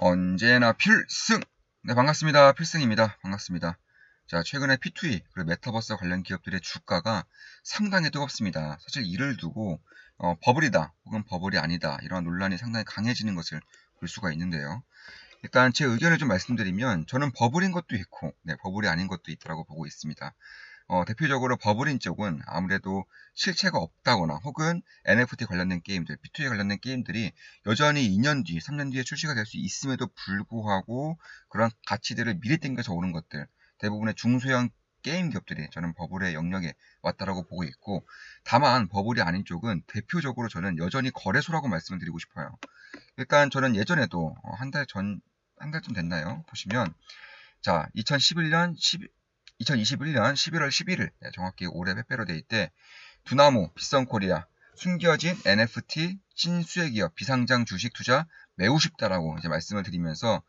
언제나 필승! 네, 반갑습니다. 필승입니다. 반갑습니다. 자, 최근에 P2E, 그리고 메타버스 관련 기업들의 주가가 상당히 뜨겁습니다. 사실 이를 두고, 버블이다, 혹은 버블이 아니다, 이러한 논란이 상당히 강해지는 것을 볼 수가 있는데요. 일단 제 의견을 좀 말씀드리면, 저는 버블인 것도 있고, 네, 버블이 아닌 것도 있다고 보고 있습니다. 대표적으로 버블인 쪽은 아무래도 실체가 없다거나 혹은 NFT 관련된 게임들, P2E 관련된 게임들이 여전히 2년 뒤, 3년 뒤에 출시가 될 수 있음에도 불구하고 그런 가치들을 미리 땡겨서 오는 것들, 대부분의 중소형 게임 기업들이 저는 버블의 영역에 왔다라고 보고 있고, 다만 버블이 아닌 쪽은 대표적으로 저는 여전히 거래소라고 말씀을 드리고 싶어요. 일단 저는 예전에도 한 달쯤 됐나요? 보시면 자, 2021년 11월 11일, 정확히 올해 페페로 데이 때, 두나무, 빗성코리아, 숨겨진 NFT, 신수혜 기업, 비상장 주식 투자 매우 쉽다라고 이제 말씀을 드리면서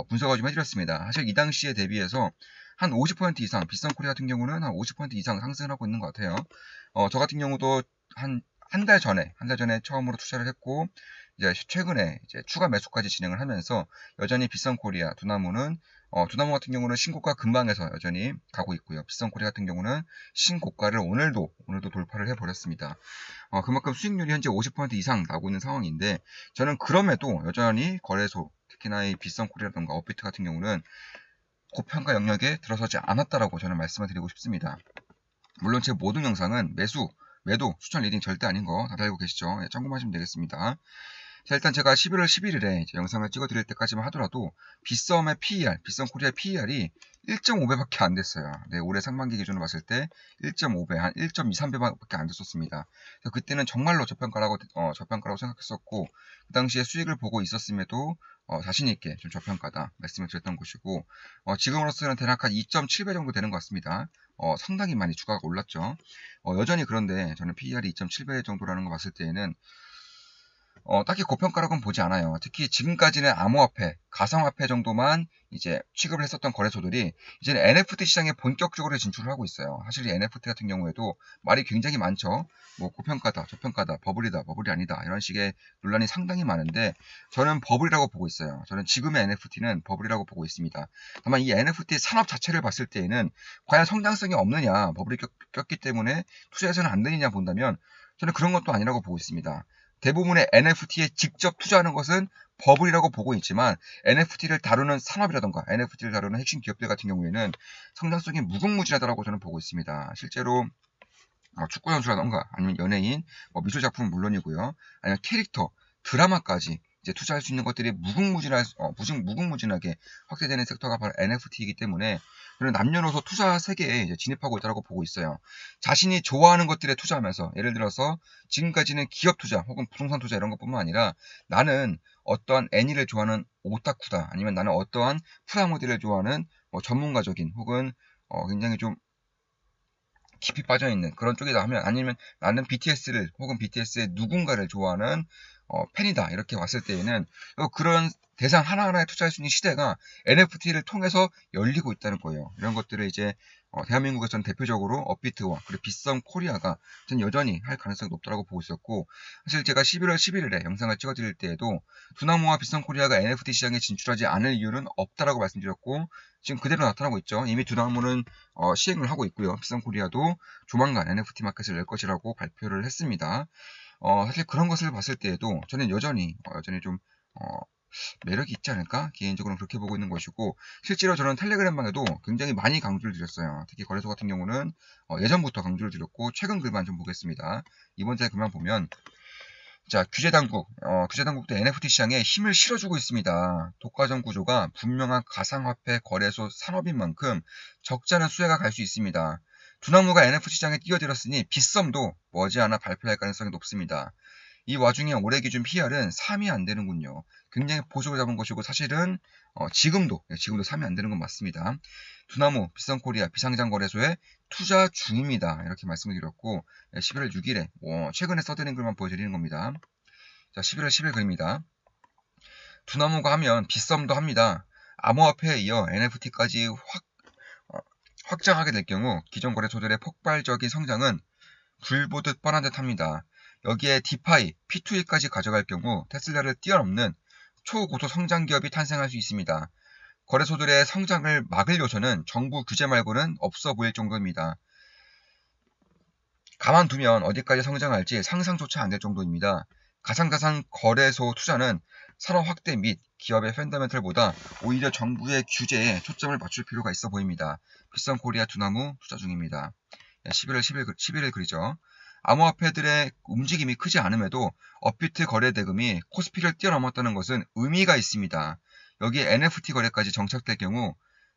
분석을 좀 해드렸습니다. 사실 이 당시에 대비해서 한 50% 이상, 빗성코리아 같은 경우는 한 50% 이상 상승을 하고 있는 것 같아요. 저 같은 경우도 한 달 전에 처음으로 투자를 했고, 이제 최근에 이제 추가 매수까지 진행을 하면서 여전히 빗성코리아, 두나무 같은 경우는 신고가 근방에서 여전히 가고 있고요. 빗성코리아 같은 경우는 신고가를 오늘도 돌파를 해버렸습니다. 그만큼 수익률이 현재 50% 이상 나고 있는 상황인데, 저는 그럼에도 여전히 거래소, 특히나 이 빗성코리아라든가 업비트 같은 경우는 고평가 영역에 들어서지 않았다라고 저는 말씀을 드리고 싶습니다. 물론 제 모든 영상은 매도, 추천 리딩 절대 아닌 거 다들 알고 계시죠? 예, 참고하시면 되겠습니다. 자, 일단 제가 11월 11일에 영상을 찍어드릴 때까지만 하더라도 빗썸의 PER, 빗썸 코리아의 PER이 1.5배밖에 안 됐어요. 네, 올해 상반기 기준으로 봤을 때 1.5배, 한 1.23배밖에 안 됐었습니다. 그때는 정말로 저평가라고 생각했었고, 그 당시에 수익을 보고 있었음에도 자신 있게 좀 저평가다 말씀을 드렸던 것이고, 지금으로서는 대략 한 2.7배 정도 되는 것 같습니다. 상당히 많이 주가가 올랐죠. 여전히 그런데 저는 PER이 2.7배 정도라는 거 봤을 때에는 딱히 고평가라고는 보지 않아요. 특히 지금까지는 암호화폐, 가상화폐 정도만 이제 취급을 했었던 거래소들이 이제는 NFT 시장에 본격적으로 진출을 하고 있어요. 사실 이 NFT 같은 경우에도 말이 굉장히 많죠. 뭐 고평가다, 저평가다, 버블이다, 버블이 아니다 이런 식의 논란이 상당히 많은데 저는 버블이라고 보고 있어요. 저는 지금의 NFT는 버블이라고 보고 있습니다. 다만 이 NFT 산업 자체를 봤을 때에는 과연 성장성이 없느냐, 버블이 꼈기 때문에 투자해서는 안 되느냐 본다면 저는 그런 것도 아니라고 보고 있습니다. 대부분의 NFT에 직접 투자하는 것은 버블이라고 보고 있지만 NFT를 다루는 산업이라던가 NFT를 다루는 핵심 기업들 같은 경우에는 성장성이 무궁무진하다고 저는 보고 있습니다. 실제로 축구 선수라던가 아니면 연예인, 미술 작품은 물론이고요. 아니면 캐릭터, 드라마까지 이제 투자할 수 있는 것들이 무궁무진하게 확대되는 섹터가 바로 NFT이기 때문에 저는 남녀노소 투자 세계에 이제 진입하고 있다고 보고 있어요. 자신이 좋아하는 것들에 투자하면서 예를 들어서 지금까지는 기업 투자 혹은 부동산 투자 이런 것뿐만 아니라 나는 어떠한 애니를 좋아하는 오타쿠다 아니면 나는 어떠한 프라모델을 좋아하는 전문가적인 혹은 굉장히 좀 깊이 빠져있는 그런 쪽이다 하면 아니면 나는 BTS를 혹은 BTS의 누군가를 좋아하는 팬이다 이렇게 왔을 때에는 그런 대상 하나하나에 투자할 수 있는 시대가 NFT를 통해서 열리고 있다는 거예요. 이런 것들을 이제 대한민국에서는 대표적으로 업비트와 그리고 빗썸 코리아가 전 여전히 할 가능성이 높다고 보고 있었고 사실 제가 11월 11일에 영상을 찍어드릴 때에도 두나무와 빗썸 코리아가 NFT 시장에 진출하지 않을 이유는 없다라고 말씀드렸고 지금 그대로 나타나고 있죠. 이미 두나무는 시행을 하고 있고요. 빗썸 코리아도 조만간 NFT 마켓을 낼 것이라고 발표를 했습니다. 사실 그런 것을 봤을 때에도 저는 여전히 좀 매력이 있지 않을까? 개인적으로는 그렇게 보고 있는 것이고 실제로 저는 텔레그램방에도 굉장히 많이 강조를 드렸어요. 특히 거래소 같은 경우는 예전부터 강조를 드렸고 최근 글만 좀 보겠습니다. 이번 달 글만 보면 자, 규제당국도 NFT 시장에 힘을 실어주고 있습니다. 독과점 구조가 분명한 가상화폐 거래소 산업인 만큼 적잖은 수혜가 갈 수 있습니다. 두나무가 NFT 시장에 뛰어들었으니 빗썸도 머지않아 발표할 가능성이 높습니다. 이 와중에 올해 기준 PR은 3이 안 되는군요. 굉장히 보수를 잡은 것이고 사실은 지금도 3이 안 되는 건 맞습니다. 두나무, 빗썸코리아, 비상장거래소에 투자 중입니다. 이렇게 말씀을 드렸고 11월 6일에 최근에 써드린 글만 보여드리는 겁니다. 자, 11월 10일 글입니다. 두나무가 하면 빗썸도 합니다. 암호화폐에 이어 NFT까지 확장하게 될 경우 기존 거래소들의 폭발적인 성장은 불 보듯 뻔한 듯 합니다. 여기에 디파이, P2E까지 가져갈 경우 테슬라를 뛰어넘는 초고속 성장 기업이 탄생할 수 있습니다. 거래소들의 성장을 막을 요소는 정부 규제 말고는 없어 보일 정도입니다. 가만두면 어디까지 성장할지 상상조차 안 될 정도입니다. 가상자산 거래소 투자는 산업 확대 및 기업의 펀더멘털보다 오히려 정부의 규제에 초점을 맞출 필요가 있어 보입니다. 비썸코리아 두나무 투자 중입니다. 11일 글이죠. 암호화폐들의 움직임이 크지 않음에도 업비트 거래 대금이 코스피를 뛰어넘었다는 것은 의미가 있습니다. 여기에 NFT 거래까지 정착될 경우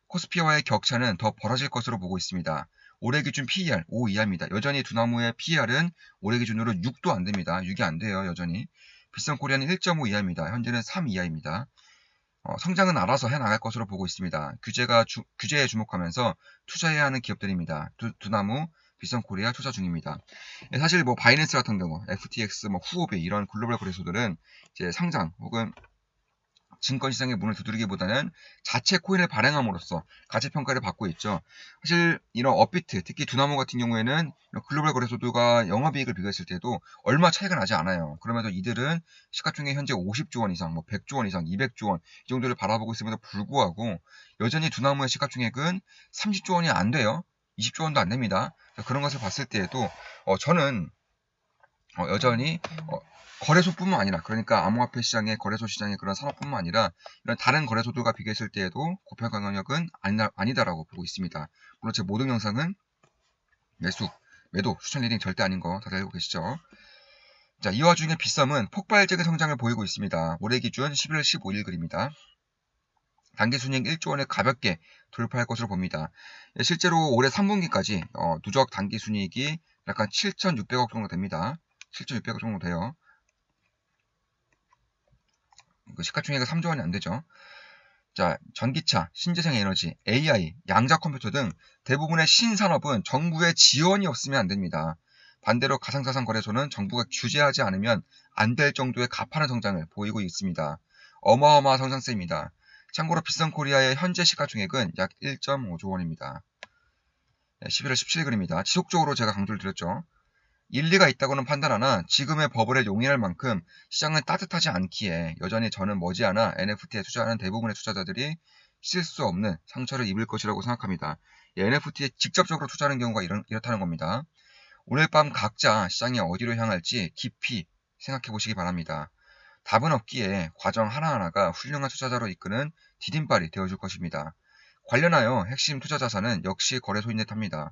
코스피와의 격차는 더 벌어질 것으로 보고 있습니다. 올해 기준 PER 5 이하입니다. 여전히 두나무의 PER은 올해 기준으로 6도 안 됩니다. 6이 안 돼요. 여전히. 비썸코리아는 1.5 이하입니다. 현재는 3 이하입니다. 성장은 알아서 해나갈 것으로 보고 있습니다. 규제에 주목하면서 투자해야 하는 기업들입니다. 두나무, 비썸코리아 투자 중입니다. 사실 뭐 바이낸스 같은 경우, FTX, 뭐 후오비 이런 글로벌 거래소들은 이제 상장 혹은 증권시장의 문을 두드리기보다는 자체 코인을 발행함으로써 가치평가를 받고 있죠. 사실 이런 업비트, 특히 두나무 같은 경우에는 글로벌 거래소들과 영업이익을 비교했을 때도 얼마 차이가 나지 않아요. 그럼에도 이들은 시가총액 현재 50조 원 이상, 뭐 100조 원 이상, 200조 원 이 정도를 바라보고 있음에도 불구하고 여전히 두나무의 시가총액은 30조 원이 안 돼요. 20조 원도 안 됩니다. 그런 것을 봤을 때에도 저는 여전히 거래소뿐만 아니라 그러니까 암호화폐 시장의 거래소 시장의 그런 산업뿐만 아니라 이런 다른 거래소들과 비교했을 때에도 고평가 경영력은 아니다라고 보고 있습니다. 물론 제 모든 영상은 매도, 추천 리딩 절대 아닌 거 다들 알고 계시죠? 자, 이 와중에 빗썸은 폭발적인 성장을 보이고 있습니다. 올해 기준 11월 15일 글입니다. 단기순이익 1조 원을 가볍게 돌파할 것으로 봅니다. 실제로 올해 3분기까지 누적 단기순이익이 약간 7,600억 정도 됩니다. 7,600억 정도 돼요. 시가총액이 3조 원이 안 되죠. 자, 전기차, 신재생에너지, AI, 양자 컴퓨터 등 대부분의 신산업은 정부의 지원이 없으면 안 됩니다. 반대로 가상자산 거래소는 정부가 규제하지 않으면 안 될 정도의 가파른 성장을 보이고 있습니다. 어마어마한 성장세입니다. 참고로 비썸코리아의 현재 시가총액은 약 1.5조 원입니다. 11월 17일 글입니다. 지속적으로 제가 강조를 드렸죠. 일리가 있다고는 판단하나 지금의 버블에 용인할 만큼 시장은 따뜻하지 않기에 여전히 저는 머지않아 NFT에 투자하는 대부분의 투자자들이 쉴 수 없는 상처를 입을 것이라고 생각합니다. NFT에 직접적으로 투자하는 경우가 이렇다는 겁니다. 오늘 밤 각자 시장이 어디로 향할지 깊이 생각해 보시기 바랍니다. 답은 없기에 과정 하나하나가 훌륭한 투자자로 이끄는 디딤발이 되어줄 것입니다. 관련하여 핵심 투자 자산은 역시 거래소인 듯합니다.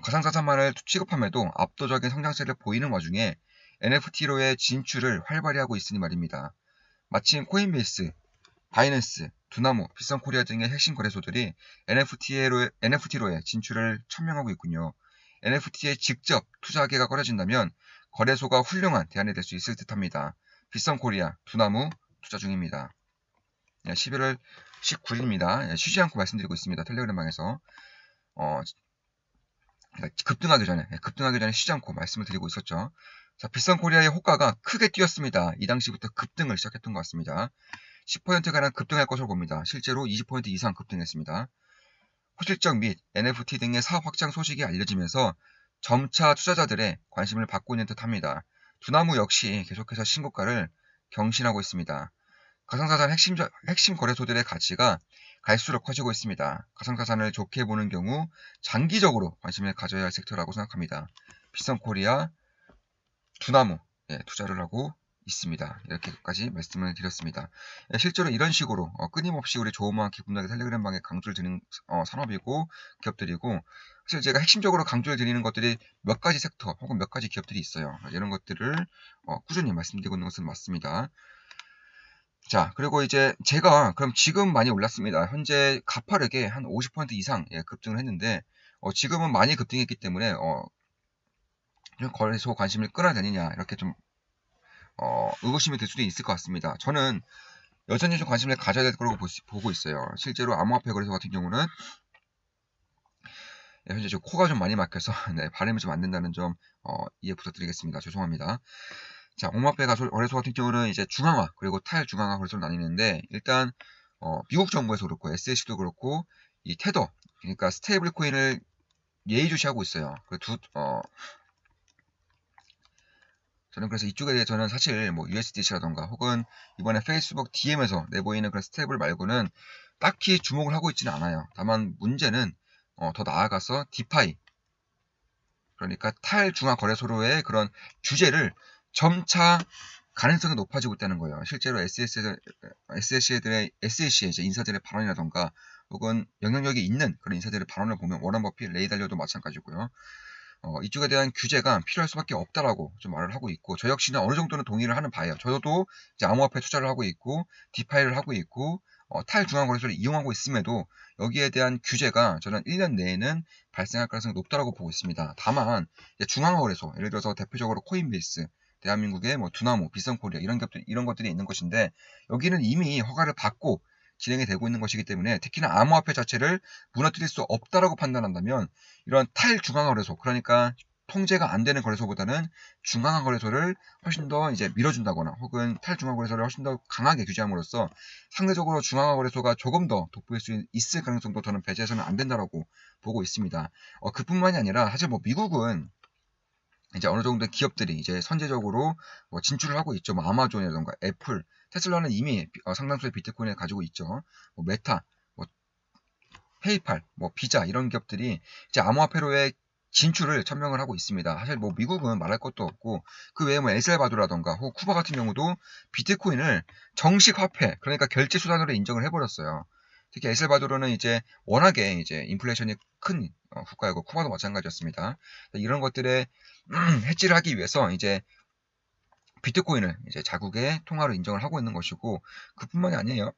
가상자산만을 취급함에도 압도적인 성장세를 보이는 와중에 NFT로의 진출을 활발히 하고 있으니 말입니다. 마침 코인베이스, 바이낸스, 두나무, 비썸코리아 등의 핵심 거래소들이 NFT로의 진출을 천명하고 있군요. NFT에 직접 투자하기가 꺼려진다면 거래소가 훌륭한 대안이 될 수 있을 듯합니다. 비썸코리아, 두나무 투자 중입니다. 11월 19일입니다. 쉬지 않고 말씀드리고 있습니다. 텔레그램방에서. 급등하기 전에 쉬지 않고 말씀을 드리고 있었죠. 자, 비썸코리아의 호가가 크게 뛰었습니다. 이 당시부터 급등을 시작했던 것 같습니다. 10%가량 급등할 것으로 봅니다. 실제로 20% 이상 급등했습니다. 호실적 및 NFT 등의 사업 확장 소식이 알려지면서 점차 투자자들의 관심을 받고 있는 듯합니다. 두나무 역시 계속해서 신고가를 경신하고 있습니다. 가상자산 핵심 거래소들의 가치가 갈수록 커지고 있습니다. 가상자산을 좋게 보는 경우 장기적으로 관심을 가져야 할 섹터라고 생각합니다. 비썸코리아, 두나무 투자를 하고 있습니다. 이렇게까지 말씀을 드렸습니다. 실제로 이런 식으로 끊임없이 우리 조그마한 기분나게 텔레그램방에 강조를 드리는 산업이고 기업들이고 사실 제가 핵심적으로 강조를 드리는 것들이 몇 가지 섹터 혹은 몇 가지 기업들이 있어요. 이런 것들을 꾸준히 말씀드리고 있는 것은 맞습니다. 자, 그리고 이제 제가 그럼 지금 많이 올랐습니다. 현재 가파르게 한 50% 이상 급등을 했는데 지금은 많이 급등했기 때문에 좀 거래소 관심을 끌어야 되느냐 이렇게 좀 의구심이 들 수도 있을 것 같습니다. 저는 여전히 좀 관심을 가져야 될 거라고 보고 있어요. 실제로 암호화폐 거래소 같은 경우는 현재 좀 코가 좀 많이 막혀서 발음이 좀 안 된다는 점 이해 부탁드리겠습니다. 죄송합니다. 자, 암호화폐 거래소 같은 경우는 이제 중앙화 그리고 탈중앙화 거래소로 나뉘는데 일단 미국 정부에서 그렇고 SEC도 그렇고 이 테더 그러니까 스테이블 코인을 예의주시하고 있어요. 저는 그래서 이쪽에 대해서는 사실 뭐 USDC라던가 혹은 이번에 페이스북 DM에서 내보이는 그런 스테이블 말고는 딱히 주목을 하고 있지는 않아요. 다만 문제는 더 나아가서 디파이, 그러니까 탈중앙 거래소로의 그런 규제를 점차 가능성이 높아지고 있다는 거예요. 실제로 SEC의 이제 인사들의 발언이라던가 혹은 영향력이 있는 그런 인사들의 발언을 보면 워런 버핏, 레이 달리오도 마찬가지고요. 이쪽에 대한 규제가 필요할 수밖에 없다라고 좀 말을 하고 있고, 저 역시는 어느 정도는 동의를 하는 바예요. 저도 이제 암호화폐 투자를 하고 있고 디파이를 하고 있고 탈중앙 거래소를 이용하고 있음에도 여기에 대한 규제가 저는 1년 내에는 발생할 가능성이 높다라고 보고 있습니다. 다만 중앙 거래소, 예를 들어서 대표적으로 코인베이스, 대한민국의 뭐 두나무, 비선코리아 이런 것들이 있는 것인데, 여기는 이미 허가를 받고 진행이 되고 있는 것이기 때문에 특히나 암호화폐 자체를 무너뜨릴 수 없다라고 판단한다면 이런 탈중앙 거래소, 그러니까 통제가 안 되는 거래소보다는 중앙화 거래소를 훨씬 더 이제 밀어준다거나 혹은 탈중앙 거래소를 훨씬 더 강하게 규제함으로써 상대적으로 중앙화 거래소가 조금 더 돋보일 수 있을 가능성도 저는 배제해서는 안 된다라고 보고 있습니다. 그뿐만이 아니라 사실 뭐 미국은 이제 어느 정도 기업들이 이제 선제적으로 뭐 진출을 하고 있죠. 뭐 아마존이라던가 애플, 테슬라는 이미 상당수의 비트코인을 가지고 있죠. 뭐 메타, 뭐 페이팔, 뭐 비자 이런 기업들이 이제 암호화폐로의 진출을 천명을 하고 있습니다. 사실 뭐 미국은 말할 것도 없고 그 외에 뭐 엘살바도라던가 혹 쿠바 같은 경우도 비트코인을 정식 화폐, 그러니까 결제 수단으로 인정을 해버렸어요. 특히 엘살바도르는 이제 워낙에 이제 인플레이션이 큰 국가이고 쿠바도 마찬가지였습니다. 이런 것들에 해지를 하기 위해서 이제 비트코인을 이제 자국의 통화로 인정을 하고 있는 것이고, 그뿐만이 아니에요.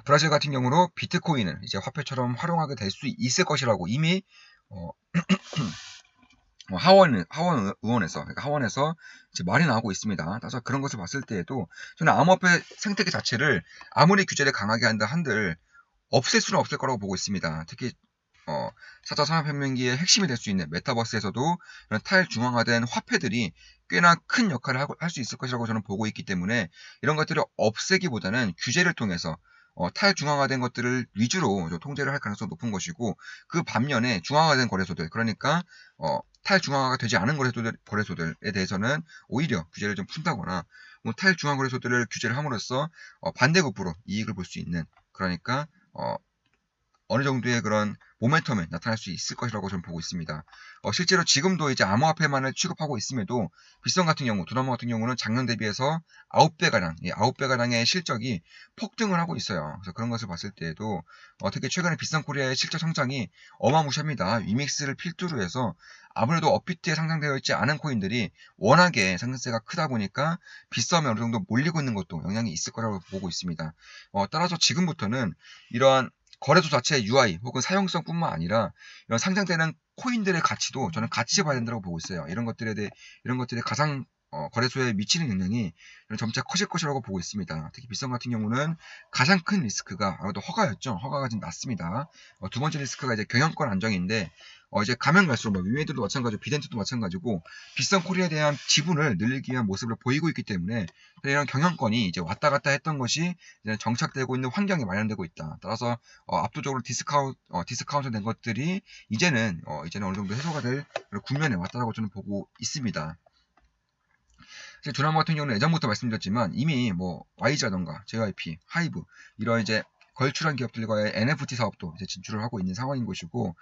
브라질 같은 경우로 비트코인을 이제 화폐처럼 활용하게 될 수 있을 것이라고 이미 어, 하원 의원에서, 그러니까 하원에서 이제 말이 나오고 있습니다. 따라서 그런 것을 봤을 때에도 저는 암호화폐 생태계 자체를 아무리 규제를 강하게 한다 한들 없앨 수는 없을 거라고 보고 있습니다. 특히 4차 산업혁명기의 핵심이 될 수 있는 메타버스에서도 이런 탈중앙화된 화폐들이 꽤나 큰 역할을 할 수 있을 것이라고 저는 보고 있기 때문에 이런 것들을 없애기보다는 규제를 통해서 탈중앙화된 것들을 위주로 좀 통제를 할 가능성이 높은 것이고, 그 반면에 중앙화된 거래소들, 그러니까 탈중앙화가 되지 않은 거래소들에 대해서는 오히려 규제를 좀 푼다거나 뭐 탈중앙 거래소들을 규제를 함으로써 반대급부로 이익을 볼 수 있는, 그러니까 어느 정도의 그런 모멘텀이 나타날 수 있을 것이라고 저는 보고 있습니다. 실제로 지금도 이제 암호화폐만을 취급하고 있음에도 빗썸 같은 경우, 두나무 같은 경우는 작년 대비해서 9배가량, 9배가량의 실적이 폭등을 하고 있어요. 그래서 그런 것을 봤을 때에도 특히 최근에 빗썸 코리아의 실적 성장이 어마무시합니다. 위믹스를 필두로 해서 아무래도 업비트에 상장되어 있지 않은 코인들이 워낙에 상승세가 크다 보니까 빗썸에 어느 정도 몰리고 있는 것도 영향이 있을 거라고 보고 있습니다. 따라서 지금부터는 이러한 거래소 자체의 UI 혹은 사용성뿐만 아니라 이런 상장되는 코인들의 가치도 저는 같이 봐야 된다고 보고 있어요. 이런 것들의 가상 거래소에 미치는 영향이 점차 커질 것이라고 보고 있습니다. 특히 빗썸 같은 경우는 가장 큰 리스크가 아무래도 허가였죠. 허가가 좀 낮습니다. 두 번째 리스크가 이제 경영권 안정인데, 이제 가면 갈수록 뭐 위메이드도 마찬가지고 비덴트도 마찬가지고 빗썸 코리아에 대한 지분을 늘리기 위한 모습을 보이고 있기 때문에 이런 경영권이 이제 왔다 갔다 했던 것이 이제 정착되고 있는 환경이 마련되고 있다. 따라서 압도적으로 디스카운트 된 것들이 이제는 어느 정도 해소가 될 국면에 왔다고 저는 보고 있습니다. 두나무 같은 경우는 예전부터 말씀드렸지만 이미 뭐 YG라던가 JYP, 하이브 이런 이제 걸출한 기업들과의 NFT 사업도 이제 진출을 하고 있는 상황인 것이고,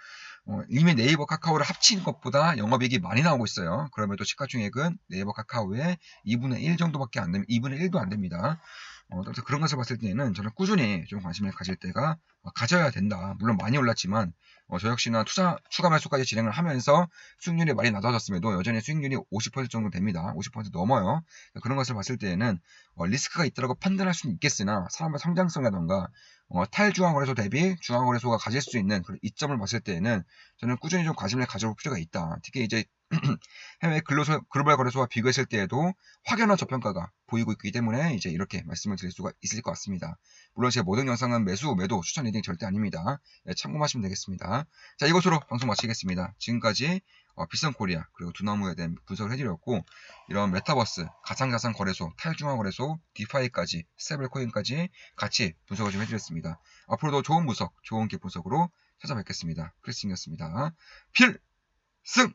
이미 네이버 카카오를 합친 것보다 영업이익이 많이 나오고 있어요. 그럼에도 시가총액은 네이버 카카오의 2분의 1 정도밖에 안 됩니다. 2분의 1도 안 됩니다. 그래서 그런 것을 봤을 때는 저는 꾸준히 좀 관심을 가질 때가 가져야 된다. 물론 많이 올랐지만 저 역시나 추가 매수까지 진행을 하면서 수익률이 많이 낮아졌음에도 여전히 수익률이 50% 정도 됩니다. 50% 넘어요. 그런 것을 봤을 때에는 리스크가 있다고 판단할 수는 있겠으나 사람의 성장성이라던가 탈중앙거래소 대비 중앙거래소가 가질 수 있는 그런 이점을 봤을 때에는 저는 꾸준히 좀 관심을 가져볼 필요가 있다. 특히 이제 해외 글로벌 거래소와 비교했을 때에도 확연한 저평가가 보이고 있기 때문에 이제 이렇게 말씀을 드릴 수가 있을 것 같습니다. 물론 제 모든 영상은 매도 추천 리딩 절대 아닙니다. 참고하시면 되겠습니다. 자, 이것으로 방송 마치겠습니다. 지금까지 빗썸 코리아 그리고 두나무에 대한 분석을 해드렸고, 이런 메타버스, 가상자산 거래소, 탈중앙 거래소, 디파이까지, 스테이블 코인까지 같이 분석을 좀 해드렸습니다. 앞으로도 좋은 분석, 좋은 기 분석으로 찾아뵙겠습니다. 크리스틴이었습니다. 필승!